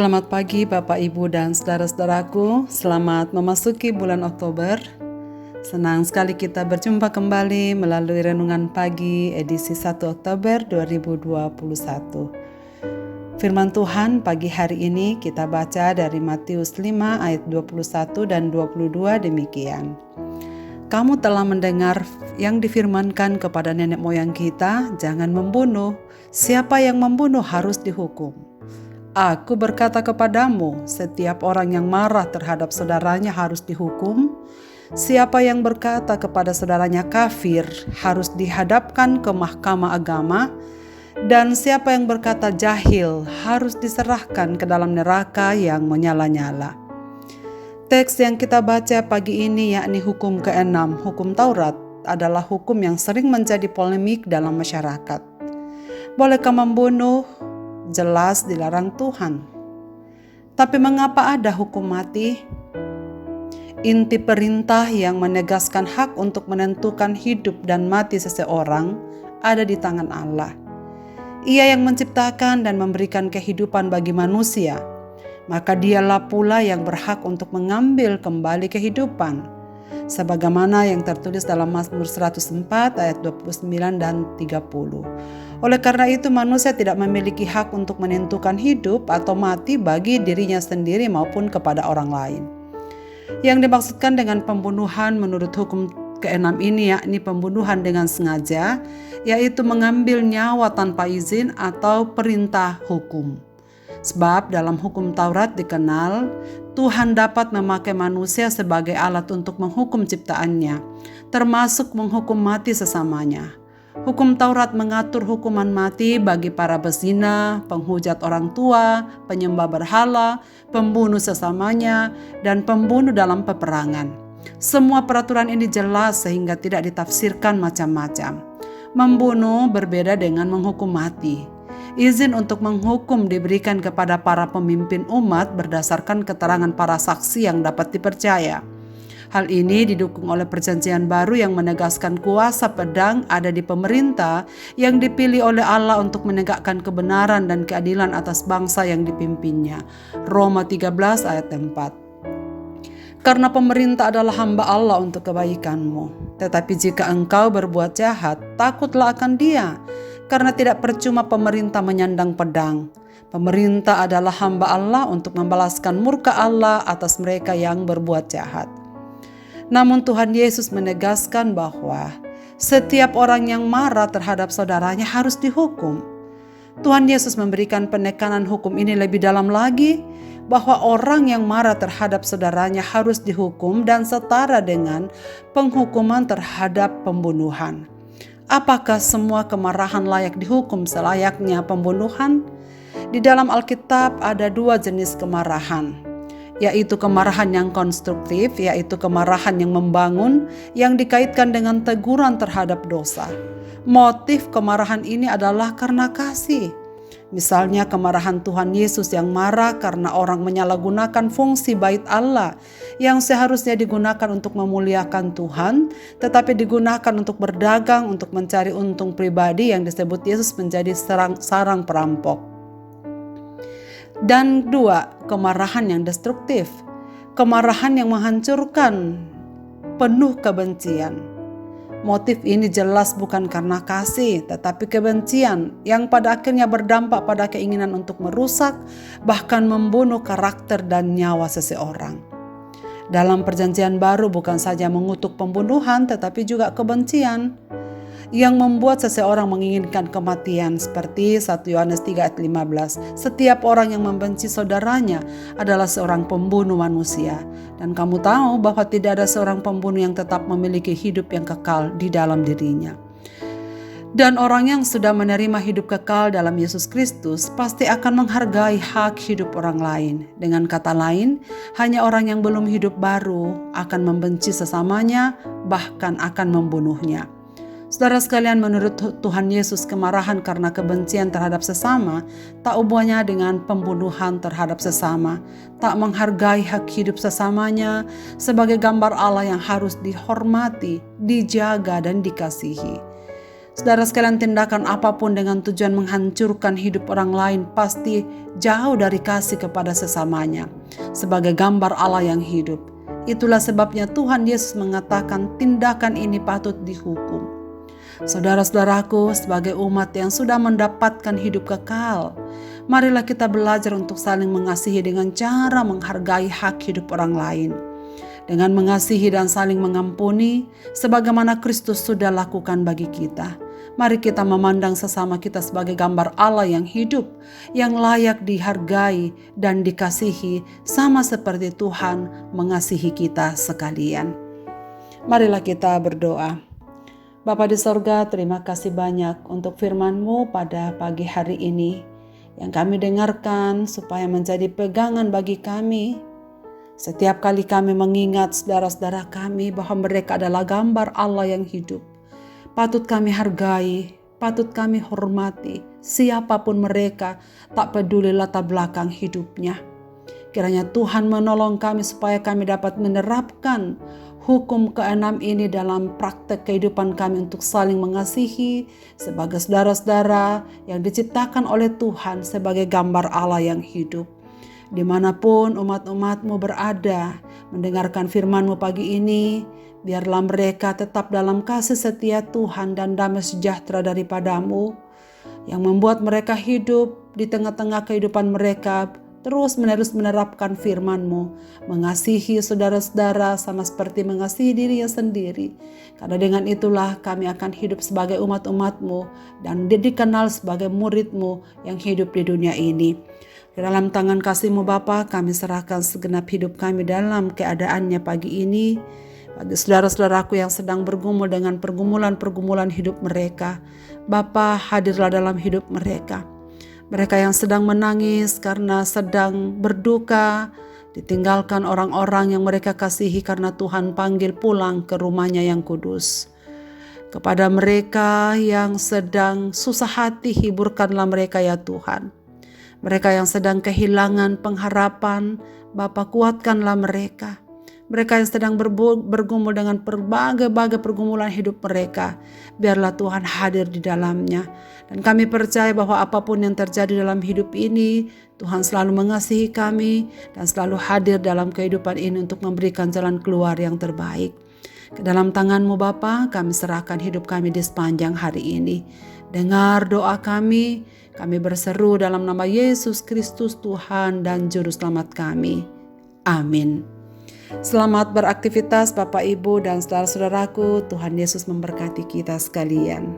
Selamat pagi Bapak, Ibu, dan saudara-saudaraku. Selamat memasuki bulan Oktober. Senang sekali kita berjumpa kembali melalui Renungan Pagi edisi 1 Oktober 2021. Firman Tuhan pagi hari ini kita baca dari Matius 5 ayat 21 dan 22 demikian. Kamu telah mendengar yang difirmankan kepada nenek moyang kita, jangan membunuh. Siapa yang membunuh harus dihukum. Aku berkata kepadamu, setiap orang yang marah terhadap saudaranya harus dihukum. Siapa yang berkata kepada saudaranya kafir harus dihadapkan ke mahkamah agama. Dan siapa yang berkata jahil harus diserahkan ke dalam neraka yang menyala-nyala. Teks yang kita baca pagi ini yakni hukum ke-6, hukum Taurat, adalah hukum yang sering menjadi polemik dalam masyarakat. Bolehkah membunuh? Jelas dilarang Tuhan. Tapi mengapa ada hukum mati? Inti perintah yang menegaskan hak untuk menentukan hidup dan mati seseorang ada di tangan Allah. Ia yang menciptakan dan memberikan kehidupan bagi manusia. Maka dialah pula yang berhak untuk mengambil kembali kehidupan. Sebagaimana yang tertulis dalam Mazmur 104 ayat 29 dan 30. Oleh karena itu manusia tidak memiliki hak untuk menentukan hidup atau mati bagi dirinya sendiri maupun kepada orang lain. Yang dimaksudkan dengan pembunuhan menurut hukum ke-6 ini yakni pembunuhan dengan sengaja, yaitu mengambil nyawa tanpa izin atau perintah hukum. Sebab dalam hukum Taurat dikenal, Tuhan dapat memakai manusia sebagai alat untuk menghukum ciptaannya, termasuk menghukum mati sesamanya. Hukum Taurat mengatur hukuman mati bagi para pezina, penghujat orang tua, penyembah berhala, pembunuh sesamanya, dan pembunuh dalam peperangan. Semua peraturan ini jelas sehingga tidak ditafsirkan macam-macam. Membunuh berbeda dengan menghukum mati. Izin untuk menghukum diberikan kepada para pemimpin umat berdasarkan keterangan para saksi yang dapat dipercaya. Hal ini didukung oleh perjanjian baru yang menegaskan kuasa pedang ada di pemerintah yang dipilih oleh Allah untuk menegakkan kebenaran dan keadilan atas bangsa yang dipimpinnya. Roma 13 ayat 4. Karena pemerintah adalah hamba Allah untuk kebaikanmu. Tetapi jika engkau berbuat jahat, takutlah akan dia. Karena tidak percuma pemerintah menyandang pedang. Pemerintah adalah hamba Allah untuk membalaskan murka Allah atas mereka yang berbuat jahat. Namun Tuhan Yesus menegaskan bahwa setiap orang yang marah terhadap saudaranya harus dihukum. Tuhan Yesus memberikan penekanan hukum ini lebih dalam lagi, bahwa orang yang marah terhadap saudaranya harus dihukum dan setara dengan penghukuman terhadap pembunuhan. Apakah semua kemarahan layak dihukum selayaknya pembunuhan? Di dalam Alkitab ada dua jenis kemarahan, yaitu kemarahan yang konstruktif, yaitu kemarahan yang membangun, yang dikaitkan dengan teguran terhadap dosa. Motif kemarahan ini adalah karena kasih. Misalnya kemarahan Tuhan Yesus yang marah karena orang menyalahgunakan fungsi bait Allah yang seharusnya digunakan untuk memuliakan Tuhan, tetapi digunakan untuk berdagang, untuk mencari untung pribadi yang disebut Yesus menjadi sarang perampok. Dan dua, kemarahan yang destruktif. Kemarahan yang menghancurkan, penuh kebencian. Motif ini jelas bukan karena kasih, tetapi kebencian yang pada akhirnya berdampak pada keinginan untuk merusak, bahkan membunuh karakter dan nyawa seseorang. Dalam perjanjian baru bukan saja mengutuk pembunuhan, tetapi juga kebencian yang membuat seseorang menginginkan kematian, seperti 1 Yohanes 3 ayat 15. Setiap orang yang membenci saudaranya adalah seorang pembunuh manusia. Dan kamu tahu bahwa tidak ada seorang pembunuh yang tetap memiliki hidup yang kekal di dalam dirinya. Dan orang yang sudah menerima hidup kekal dalam Yesus Kristus pasti akan menghargai hak hidup orang lain. Dengan kata lain, hanya orang yang belum hidup baru akan membenci sesamanya, bahkan akan membunuhnya. Saudara sekalian, menurut Tuhan Yesus, kemarahan karena kebencian terhadap sesama tak hubungannya dengan pembunuhan terhadap sesama, tak menghargai hak hidup sesamanya sebagai gambar Allah yang harus dihormati, dijaga, dan dikasihi. Saudara sekalian, tindakan apapun dengan tujuan menghancurkan hidup orang lain pasti jauh dari kasih kepada sesamanya sebagai gambar Allah yang hidup. Itulah sebabnya Tuhan Yesus mengatakan tindakan ini patut dihukum. Saudara-saudaraku, sebagai umat yang sudah mendapatkan hidup kekal, marilah kita belajar untuk saling mengasihi dengan cara menghargai hak hidup orang lain. Dengan mengasihi dan saling mengampuni, sebagaimana Kristus sudah lakukan bagi kita. Mari kita memandang sesama kita sebagai gambar Allah yang hidup, yang layak dihargai dan dikasihi, sama seperti Tuhan mengasihi kita sekalian. Marilah kita berdoa. Bapa di sorga, terima kasih banyak untuk firman-Mu pada pagi hari ini, yang kami dengarkan supaya menjadi pegangan bagi kami. Setiap kali kami mengingat saudara-saudara kami bahwa mereka adalah gambar Allah yang hidup, patut kami hargai, patut kami hormati, siapapun mereka, tak peduli latar belakang hidupnya. Kiranya Tuhan menolong kami supaya kami dapat menerapkan hukum ke-6 ini dalam praktek kehidupan kami untuk saling mengasihi sebagai saudara-saudara yang diciptakan oleh Tuhan sebagai gambar Allah yang hidup. Dimanapun umat-umat-Mu berada, mendengarkan firman-Mu pagi ini, biarlah mereka tetap dalam kasih setia Tuhan dan damai sejahtera daripada-Mu, yang membuat mereka hidup di tengah-tengah kehidupan mereka, terus menerus menerapkan firman-Mu, mengasihi saudara-saudara sama seperti mengasihi dirinya sendiri. Karena dengan itulah kami akan hidup sebagai umat-umat-Mu dan dikenal sebagai murid-Mu yang hidup di dunia ini. Di dalam tangan kasih-Mu Bapa, kami serahkan segenap hidup kami dalam keadaannya pagi ini. Bagi saudara-saudaraku yang sedang bergumul dengan pergumulan-pergumulan hidup mereka, Bapa, hadirlah dalam hidup mereka. Mereka yang sedang menangis karena sedang berduka, ditinggalkan orang-orang yang mereka kasihi karena Tuhan panggil pulang ke rumahnya yang kudus. Kepada mereka yang sedang susah hati, hiburkanlah mereka ya Tuhan. Mereka yang sedang kehilangan pengharapan, Bapa, kuatkanlah mereka. Mereka yang sedang bergumul dengan berbagai pergumulan hidup mereka, biarlah Tuhan hadir di dalamnya. Dan kami percaya bahwa apapun yang terjadi dalam hidup ini, Tuhan selalu mengasihi kami dan selalu hadir dalam kehidupan ini untuk memberikan jalan keluar yang terbaik. Ke dalam tangan-Mu Bapa, kami serahkan hidup kami di sepanjang hari ini. Dengar doa kami berseru dalam nama Yesus Kristus Tuhan dan Juru Selamat kami. Amin. Selamat beraktivitas Bapak, Ibu, dan saudara-saudaraku. Tuhan Yesus memberkati kita sekalian.